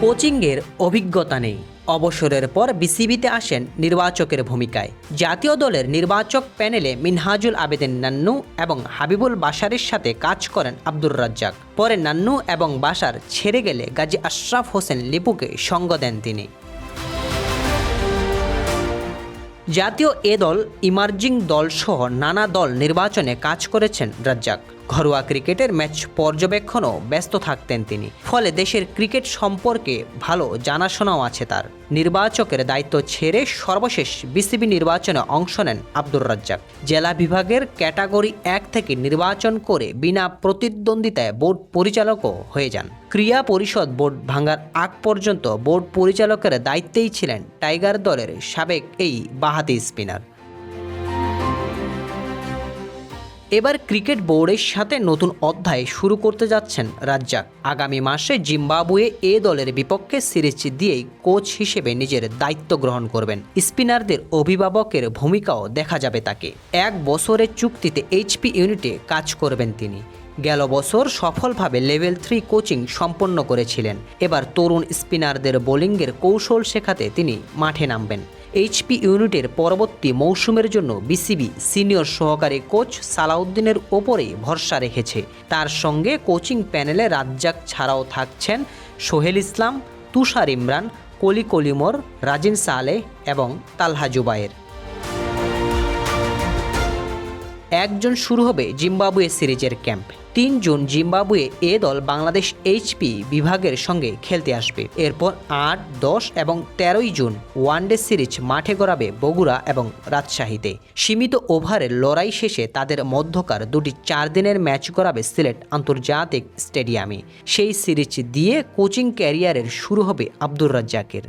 কোচিংয়ের অভিজ্ঞতা নেই। অবসরের পর বিসিবিতে আসেন নির্বাচকের ভূমিকায়। জাতীয় দলের নির্বাচক প্যানেলে মিনহাজুল আবেদিন নান্নু এবং হাবিবুল বাশারের সাথে কাজ করেন আব্দুর রাজ্জাক। পরে নান্নু এবং বাশার ছেড়ে গেলে গাজী আশরাফ হোসেন লিপুকে সঙ্গ দেন তিনি। জাতীয় এ দল, ইমার্জিং দলসহ নানা দল নির্বাচনে কাজ করেছেন রাজ্জাক। ঘরোয়া ক্রিকেটের ম্যাচ পর্যবেক্ষণও ব্যস্ত থাকতেন তিনি। ফলে দেশের ক্রিকেট সম্পর্কে ভালো জানাশোনাও আছে তার। নির্বাচকের দায়িত্ব ছেড়ে সর্বশেষ বিসিবি নির্বাচনে অংশ নেন আব্দুর রাজ্জাক। জেলা বিভাগের ক্যাটাগরি 1 থেকে নির্বাচন করে বিনা প্রতিদ্বন্দ্বিতায় বোর্ড পরিচালকও হয়ে যান। ক্রীড়া পরিষদ বোর্ড ভাঙার আগ পর্যন্ত বোর্ড পরিচালকের দায়িত্বেই ছিলেন টাইগার দলের সাবেক এই বাঁহাতি স্পিনার। এবার ক্রিকেট বোর্ডের সাথে নতুন অধ্যায় শুরু করতে যাচ্ছেন রাজ্জাক। আগামী মাসে জিম্বাবুয়ে এ দলের বিপক্ষে সিরিজ দিয়েই কোচ হিসেবে নিজের দায়িত্ব গ্রহণ করবেন। স্পিনারদের অভিভাবকের ভূমিকাও দেখা যাবে তাকে। 1 বছরের চুক্তিতে এইচপি ইউনিটে কাজ করবেন তিনি। গেল বছর সফলভাবে লেভেল 3 কোচিং সম্পন্ন করেছিলেন। এবার তরুণ স্পিনারদের বোলিংয়ের কৌশল শেখাতে তিনি মাঠে নামবেন। এইচপি ইউনিটের পরবর্তী মৌসুমের জন্য বিসিবি সিনিয়র সহকারী কোচ সালাউদ্দিনের ওপরেই ভরসা রেখেছে। তার সঙ্গে কোচিং প্যানেলে রাজ্জাক ছাড়াও থাকছেন সোহেল ইসলাম, তুষার ইমরান, কলি কলিমর, রাজিন সালেহ এবং তালহা জুবায়ের। একজন শুরু হবে জিম্বাবুয়ে সিরিজের ক্যাম্প। 3 জুন জিম্বাবুয়ে এ দল বাংলাদেশ এইচপি বিভাগের সঙ্গে খেলতে আসবে। এরপর 8, 10 এবং 13 জুন ওয়ানডে সিরিজ মাঠে গড়াবে বগুড়া এবং রাজশাহীতে। সীমিত ওভারের লড়াই শেষে তাদের মধ্যকার 2টি 4 দিনের ম্যাচ গড়াবে সিলেট আন্তর্জাতিক স্টেডিয়ামে। সেই সিরিজ দিয়ে কোচিং ক্যারিয়ারের শুরু হবে আব্দুর রাজ্জাকের।